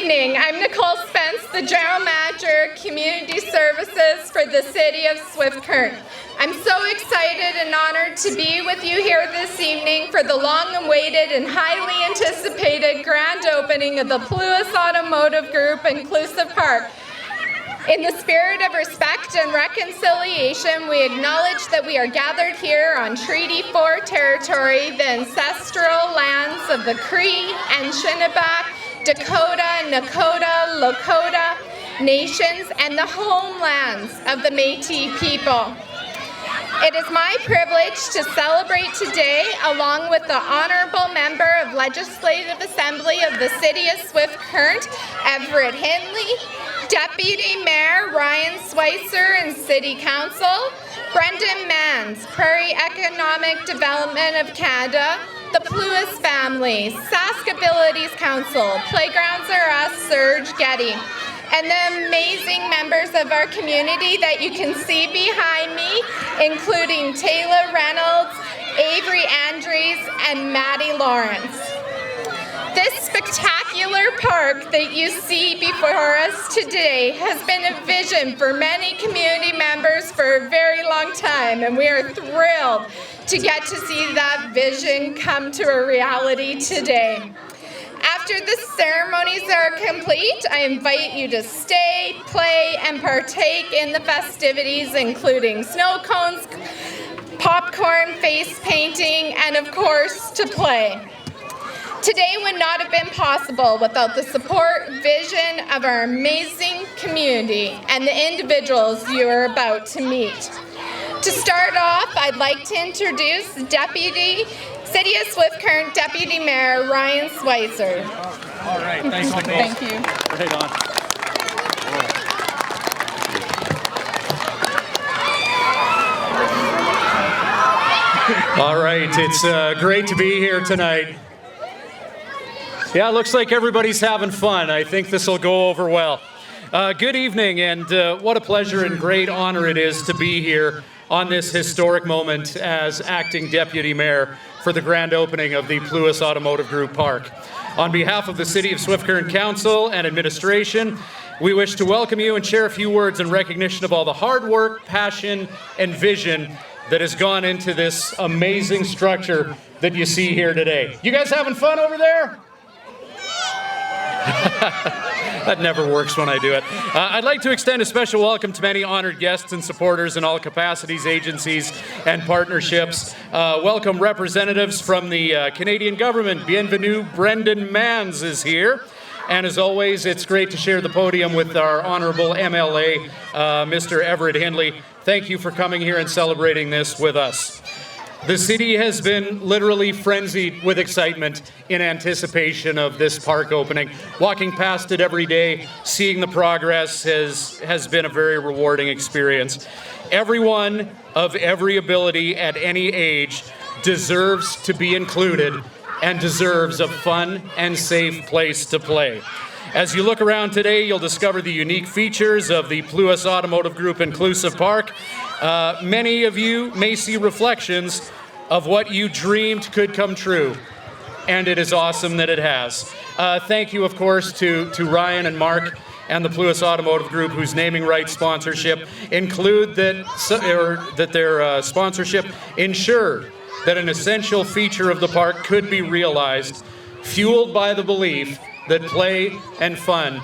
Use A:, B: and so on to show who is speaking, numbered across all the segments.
A: evening. I'm Nicole Spenst, the General Manager, Community Services for the City of Swift Current. I'm so excited and honored to be with you here this evening for the long-awaited and highly anticipated grand opening of the Plewis Automotive Group Inclusive Park. In the spirit of respect and reconciliation, we acknowledge that we are gathered here on Treaty 4 territory, the ancestral lands of the Cree and Shinneback, Dakota, Nakota, Lakota nations, and the homelands of the Métis people. It is my privilege to celebrate today along with the Honourable Member of Legislative Assembly of the City of Swift Current, Everett Hindley, Deputy Mayor Ryan Switzer and City Council, Brendan Manz, Prairie Economic Development of Canada, the Plewis family, Sask Abilities Council, Playgrounds Are Us, Serge, Gette, and the amazing members of our community that you can see behind me, including Taylor Reynolds, Avery Andrews, and Maddie Lawrence. This spectacular park that you see before us today has been a vision for many community members for a very long time, and we are thrilled to get to see that vision come to a reality today. After the ceremonies are complete, I invite you to stay, play, and partake in the festivities, including snow cones, popcorn, face painting, and of course, to play. Today would not have been possible without the support, vision of our amazing community and the individuals you are about to meet. To start off, I'd like to introduce City of Swift Current Deputy Mayor Ryan Switzer.
B: All right, thanks, Nicole.
A: Thank you.
B: Right on. All right, it's great to be here tonight. Yeah, it looks like everybody's having fun. I think this will go over well. Good evening, and what a pleasure and great honor it is to be here on this historic moment as acting Deputy Mayor for the grand opening of the Plewis Automotive Group Park. On behalf of the City of Swift Current Council and Administration, we wish to welcome you and share a few words in recognition of all the hard work, passion, and vision that has gone into this amazing structure that you see here today. You guys having fun over there? That never works when I do it. I'd like to extend a special welcome to many honored guests and supporters in all capacities, agencies, and partnerships. Welcome representatives from the Canadian government. Bienvenue, Brendan Manz is here. And as always, it's great to share the podium with our Honourable MLA, Mr. Everett Hindley. Thank you for coming here and celebrating this with us. The city has been literally frenzied with excitement in anticipation of this park opening. Walking past it every day, seeing the progress has been a very rewarding experience. Everyone of every ability at any age deserves to be included and deserves a fun and safe place to play. As you look around today, you'll discover the unique features of the Plewis Automotive Group Inclusive Park. Many of you may see reflections of what you dreamed could come true, and it is awesome that it has. Thank you, of course, to Ryan and Mark and the Plewis Automotive Group, whose naming rights sponsorship include that their sponsorship ensured that an essential feature of the park could be realized, fueled by the belief that play and fun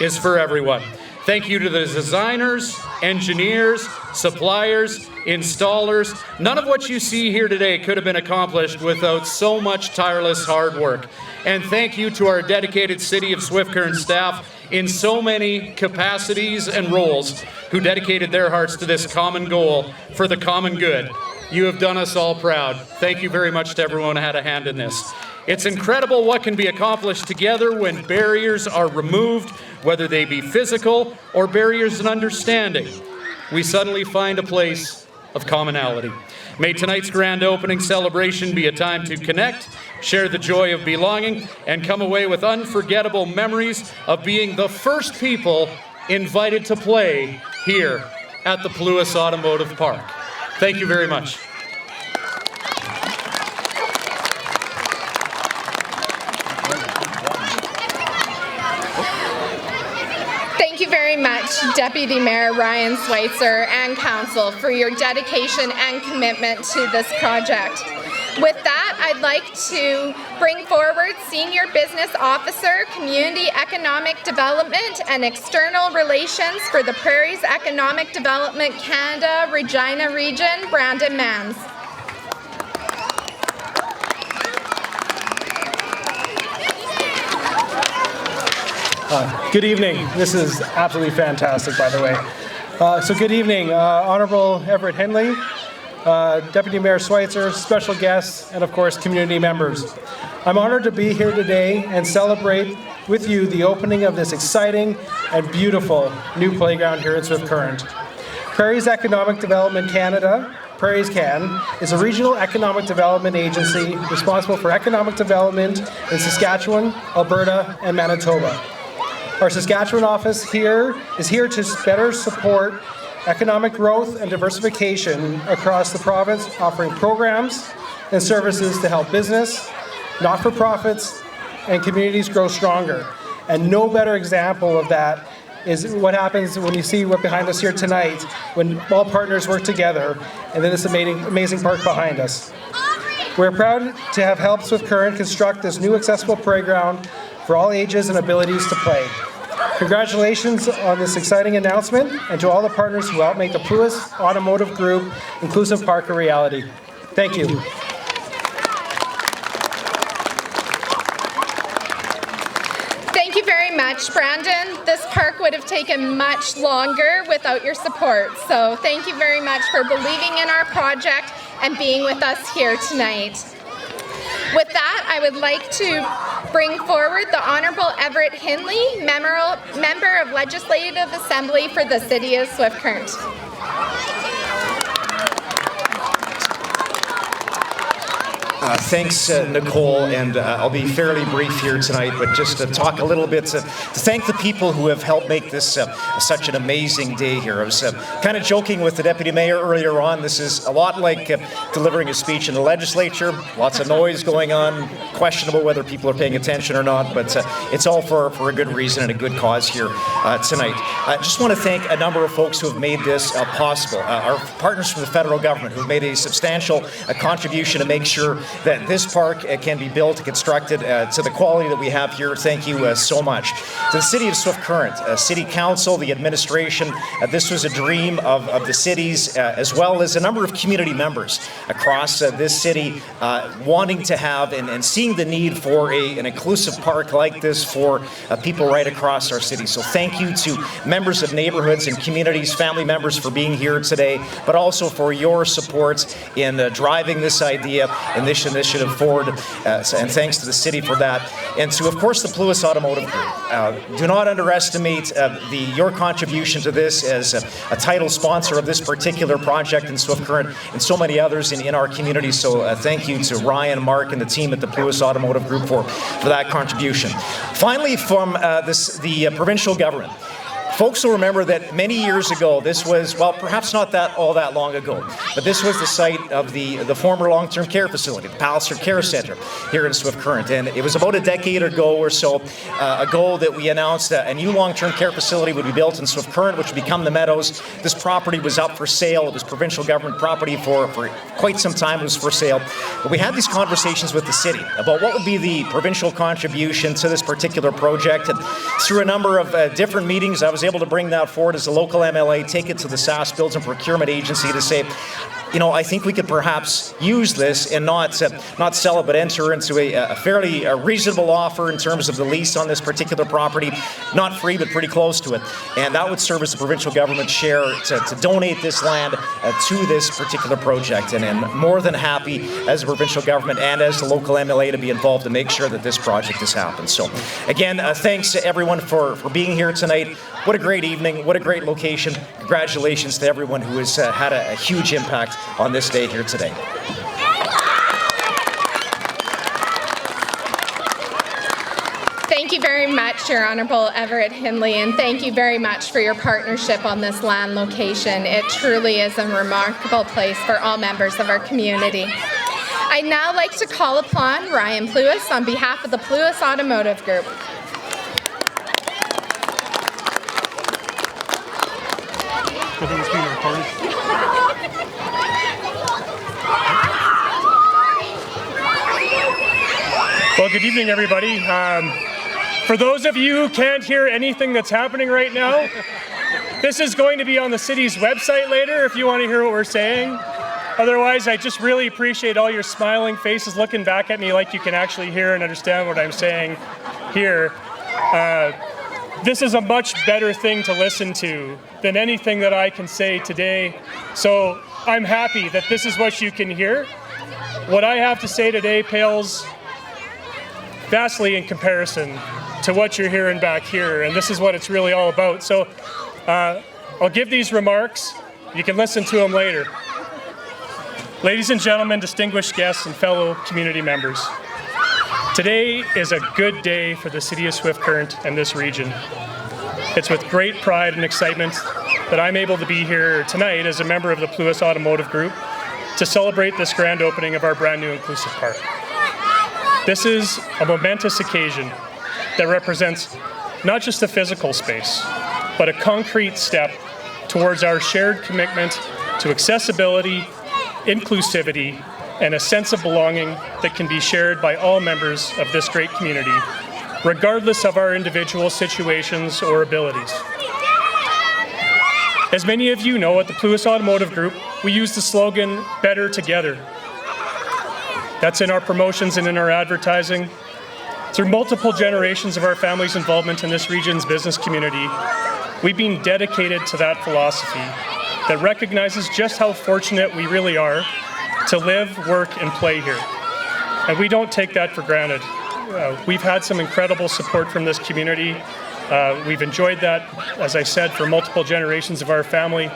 B: is for everyone. Thank you to the designers, engineers, suppliers, installers. None of what you see here today could have been accomplished without so much tireless hard work. And thank you to our dedicated City of Swift Current staff in so many capacities and roles who dedicated their hearts to this common goal for the common good. You have done us all proud. Thank you very much to everyone who had a hand in this. It's incredible what can be accomplished together when barriers are removed, whether they be physical or barriers in understanding. We suddenly find a place of commonality. May tonight's grand opening celebration be a time to connect, share the joy of belonging, and come away with unforgettable memories of being the first people invited to play here at the Plewis Automotive Park. Thank you very much.
A: you very much, Deputy Mayor Ryan Switzer and Council, for your dedication and commitment to this project. With that, I'd like to bring forward Senior Business Officer, Community Economic Development and External Relations for the Prairies Economic Development Canada Regina Region, Brandon Manz.
C: Good evening. This is absolutely fantastic, by the way. So good evening, Honourable Everett Hindley, Deputy Mayor Switzer, special guests, and of course, community members. I'm honored to be here today and celebrate with you the opening of this exciting and beautiful new playground here in Swift Current. Prairies Economic Development Canada, Prairies Can, is a regional economic development agency responsible for economic development in Saskatchewan, Alberta, and Manitoba. Our Saskatchewan office is here to better support economic growth and diversification across the province, offering programs and services to help business, not-for-profits, and communities grow stronger. And no better example of that is what happens when you see what behind us here tonight, when all partners work together, and then this amazing park behind us. We're proud to have helped Swift Current construct this new accessible playground for all ages and abilities to play. Congratulations on this exciting announcement, and to all the partners who helped make the Plewis Automotive Group Inclusive Park a reality. Thank you.
A: Thank you very much, Brandon. This park would have taken much longer without your support. So thank you very much for believing in our project and being with us here tonight. With that, I would like to bring forward the Honourable Everett Hindley, Member of Legislative Assembly for the City of Swift Current.
D: Thanks, Nicole, and I'll be fairly brief here tonight, but just to talk a little bit to thank the people who have helped make this such an amazing day here. I was kind of joking with the Deputy Mayor earlier on. This is a lot like delivering a speech in the legislature. Lots of noise going on, questionable whether people are paying attention or not, but it's all for a good reason and a good cause here tonight. I just want to thank a number of folks who have made this possible. Our partners from the federal government who have made a substantial contribution to make sure that this park can be built and constructed to the quality that we have here. Thank you so much. To the City of Swift Current, City Council, the administration, this was a dream of the cities as well as a number of community members across this city wanting to have and seeing the need for an inclusive park like this for people right across our city. So thank you to members of neighborhoods and communities, family members for being here today, but also for your support in driving this idea and this initiative forward, and thanks to the city for that. And to, of course, the Plewis Automotive Group. Do not underestimate your contribution to this as a title sponsor of this particular project in Swift Current and so many others in our community. So thank you to Ryan, Mark, and the team at the Plewis Automotive Group for that contribution. Finally, from the provincial government. Folks will remember that many years ago, this was, well, perhaps not all that long ago, but this was the site of the former long-term care facility, the Palliser Care Centre here in Swift Current. And it was about a decade ago or so ago that we announced that a new long-term care facility would be built in Swift Current, which would become the Meadows. This property was up for sale. It was provincial government property for quite some time. It was for sale. But we had these conversations with the city about what would be the provincial contribution to this particular project. And through a number of different meetings, I was able to bring that forward as a local MLA, take it to the SAS Builds and Procurement Agency to say, you know, I think we could perhaps use this and not sell it, but enter into a fairly reasonable offer in terms of the lease on this particular property. Not free, but pretty close to it. And that would serve as the provincial government share to donate this land to this particular project. And I'm more than happy as a provincial government and as the local MLA to be involved to make sure that this project has happened. So again, thanks to everyone for being here tonight. What a great evening. What a great location. Congratulations to everyone who has had a huge impact on this day here today.
A: Thank you very much, Your Honourable Everett Hindley, and thank you very much for your partnership on this land location. It truly is a remarkable place for all members of our community. I'd now like to call upon Ryan Plewis on behalf of the Plewis Automotive Group.
C: Good thing it's being recorded. Well, good evening, everybody. For those of you who can't hear anything that's happening right now, this is going to be on the city's website later if you want to hear what we're saying. Otherwise, I just really appreciate all your smiling faces looking back at me like you can actually hear and understand what I'm saying here. This is a much better thing to listen to than anything that I can say today. So I'm happy that this is what you can hear. What I have to say today pales vastly in comparison to what you're hearing back here, and this is what it's really all about. So I'll give these remarks. You can listen to them later. Ladies and gentlemen, distinguished guests and fellow community members, today is a good day for the City of Swift Current and this region. It's with great pride and excitement that I'm able to be here tonight as a member of the Plewis Automotive Group to celebrate this grand opening of our brand new inclusive park. This is a momentous occasion that represents not just a physical space, but a concrete step towards our shared commitment to accessibility, inclusivity, and a sense of belonging that can be shared by all members of this great community, regardless of our individual situations or abilities. As many of you know, at the Plewis Automotive Group, we use the slogan, "Better Together." That's in our promotions and in our advertising. Through multiple generations of our family's involvement in this region's business community, we've been dedicated to that philosophy that recognizes just how fortunate we really are to live, work, and play here. And we don't take that for granted. We've had some incredible support from this community. We've enjoyed that, as I said, for multiple generations of our family,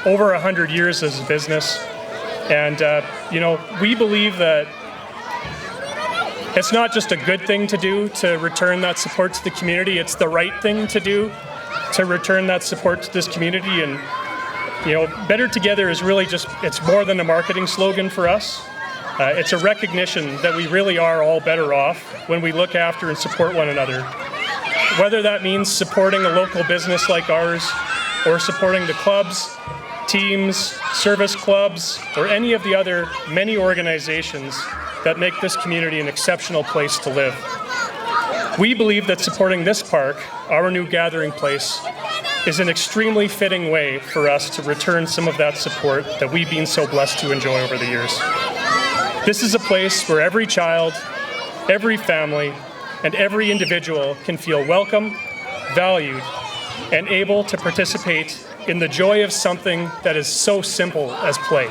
C: over 100 years as a business. And, we believe that it's not just a good thing to do to return that support to the community, it's the right thing to do to return that support to this community. And, Better Together is really it's more than a marketing slogan for us. It's a recognition that we really are all better off when we look after and support one another. Whether that means supporting a local business like ours, or supporting the clubs, teams, service clubs, or any of the other many organizations that make this community an exceptional place to live. We believe that supporting this park, our new gathering place, is an extremely fitting way for us to return some of that support that we've been so blessed to enjoy over the years. This is a place where every child, every family, and every individual can feel welcome, valued, and able to participate in the joy of something that is so simple as play.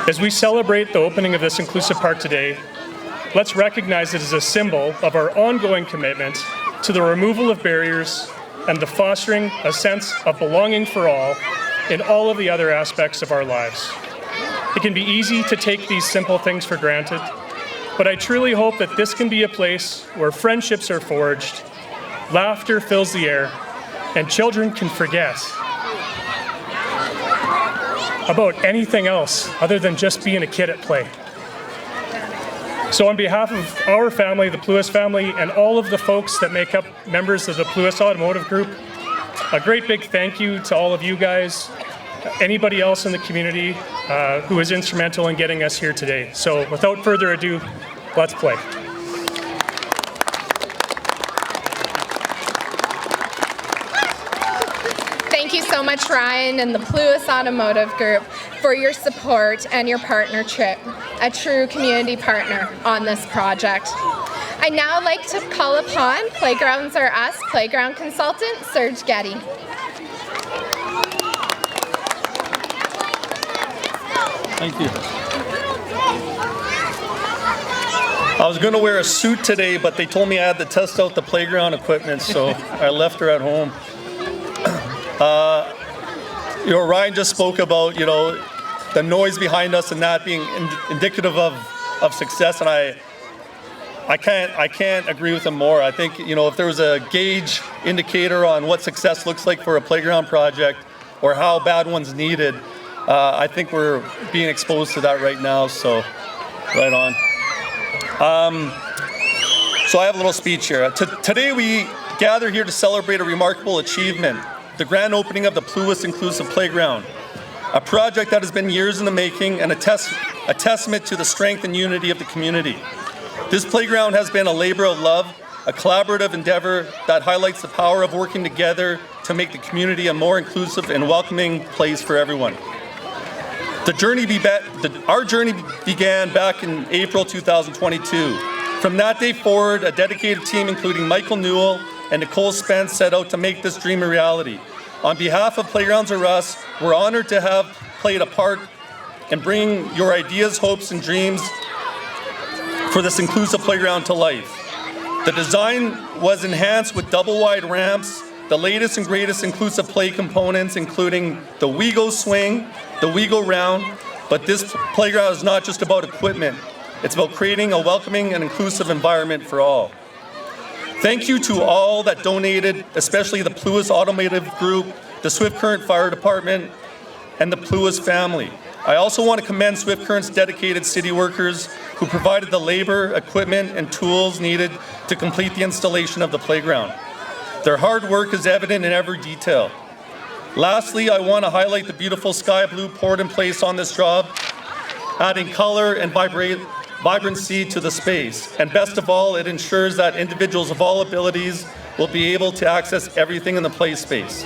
C: As we celebrate the opening of this inclusive park today, let's recognize it as a symbol of our ongoing commitment to the removal of barriers and the fostering a sense of belonging for all in all of the other aspects of our lives. It can be easy to take these simple things for granted, but I truly hope that this can be a place where friendships are forged, laughter fills the air, and children can forget about anything else other than just being a kid at play. So on behalf of our family, the Plewis family, and all of the folks that make up members of the Plewis Automotive Group, a great big thank you to all of you guys, anybody else in the community who was instrumental in getting us here today. So without further ado, let's play.
A: Thank you so much, Ryan and the Plewis Automotive Group, for your support and your partnership, a true community partner on this project. I'd now like to call upon Playgrounds Are Us playground consultant, Serge Gette.
E: Thank you. I was going to wear a suit today, but they told me I had to test out the playground equipment, so I left her at home. Ryan just spoke about, the noise behind us and that being indicative of success, and I can't agree with him more. I think, if there was a gauge indicator on what success looks like for a playground project or how bad one's needed, I think we're being exposed to that right now, so right on. So I have a little speech here. Today we gather here to celebrate a remarkable achievement, the grand opening of the Plewis Inclusive Playground, a project that has been years in the making and a testament to the strength and unity of the community. This playground has been a labor of love, a collaborative endeavor that highlights the power of working together to make the community a more inclusive and welcoming place for everyone. Our journey began back in April 2022. From that day forward, a dedicated team including Michael Newell and Nicole Spenst set out to make this dream a reality. On behalf of Playgrounds R Us, we're honored to have played a part in bringing your ideas, hopes, and dreams for this inclusive playground to life. The design was enhanced with double-wide ramps, the latest and greatest inclusive play components, including the WeGo swing, the WeGo round, but this playground is not just about equipment. It's about creating a welcoming and inclusive environment for all. Thank you to all that donated, especially the Plewis Automotive Group, the Swift Current Fire Department, and the Plewis family. I also want to commend Swift Current's dedicated city workers who provided the labor, equipment, and tools needed to complete the installation of the playground. Their hard work is evident in every detail. Lastly, I want to highlight the beautiful sky blue poured in place on this job, adding color and vibrancy to the space. And best of all, it ensures that individuals of all abilities will be able to access everything in the play space.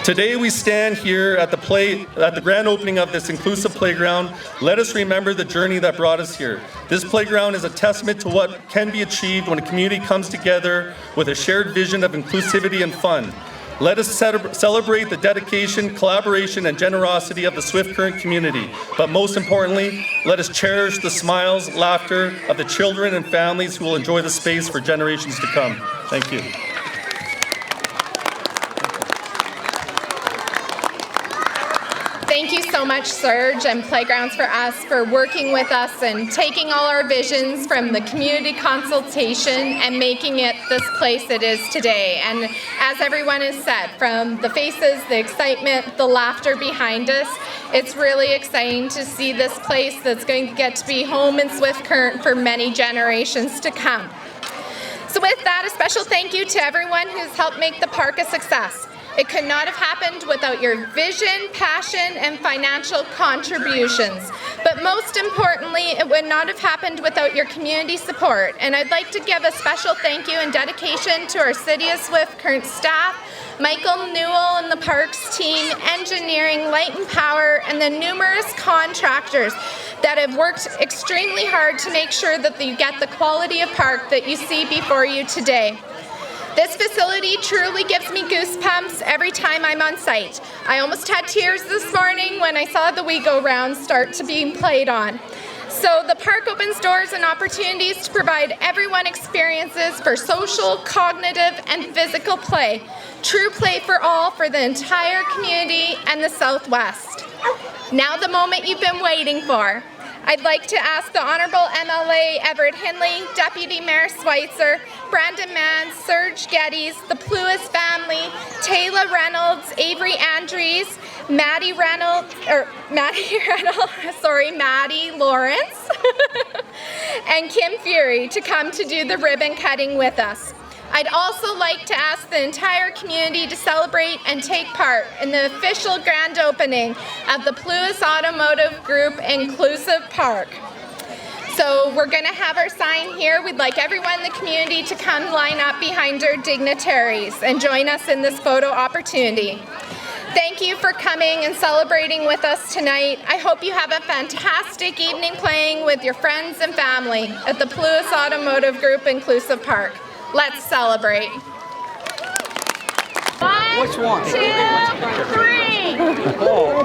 E: Today we stand here at the grand opening of this inclusive playground. Let us remember the journey that brought us here. This playground is a testament to what can be achieved when a community comes together with a shared vision of inclusivity and fun. Let us celebrate the dedication, collaboration, and generosity of the Swift Current community. But most importantly, let us cherish the smiles, laughter of the children and families who will enjoy the space for generations to come. Thank you.
A: Thank you so much, Serge and Playgrounds for Us, for working with us and taking all our visions from the community consultation and making it this place it is today. And as everyone has said, from the faces, the excitement, the laughter behind us, it's really exciting to see this place that's going to get to be home in Swift Current for many generations to come. So with that, a special thank you to everyone who's helped make the park a success. It could not have happened without your vision, passion, and financial contributions. But most importantly, it would not have happened without your community support. And I'd like to give a special thank you and dedication to our City of Swift Current staff, Michael Newell and the Parks team, engineering, light and power, and the numerous contractors that have worked extremely hard to make sure that you get the quality of park that you see before you today. This facility truly gives me goosebumps every time I'm on site. I almost had tears this morning when I saw the WeGo round start to be played on. So the park opens doors and opportunities to provide everyone experiences for social, cognitive, and physical play. True play for all for the entire community and the Southwest. Now the moment you've been waiting for. I'd like to ask the Honourable MLA Everett Hindley, Deputy Mayor Switzer, Brandon Manz, Serge Gette, the Plewis family, Taylor Reynolds, Avery Andrews, Maddie Lawrence, and Kim Fury to come to do the ribbon cutting with us. I'd also like to ask the entire community to celebrate and take part in the official grand opening of the Plewis Automotive Group Inclusive Park. So we're going to have our sign here. We'd like everyone in the community to come line up behind our dignitaries and join us in this photo opportunity. Thank you for coming and celebrating with us tonight. I hope you have a fantastic evening playing with your friends and family at the Plewis Automotive Group Inclusive Park. Let's celebrate. 1,
F: Which one?
A: 2, 3.
F: Oh.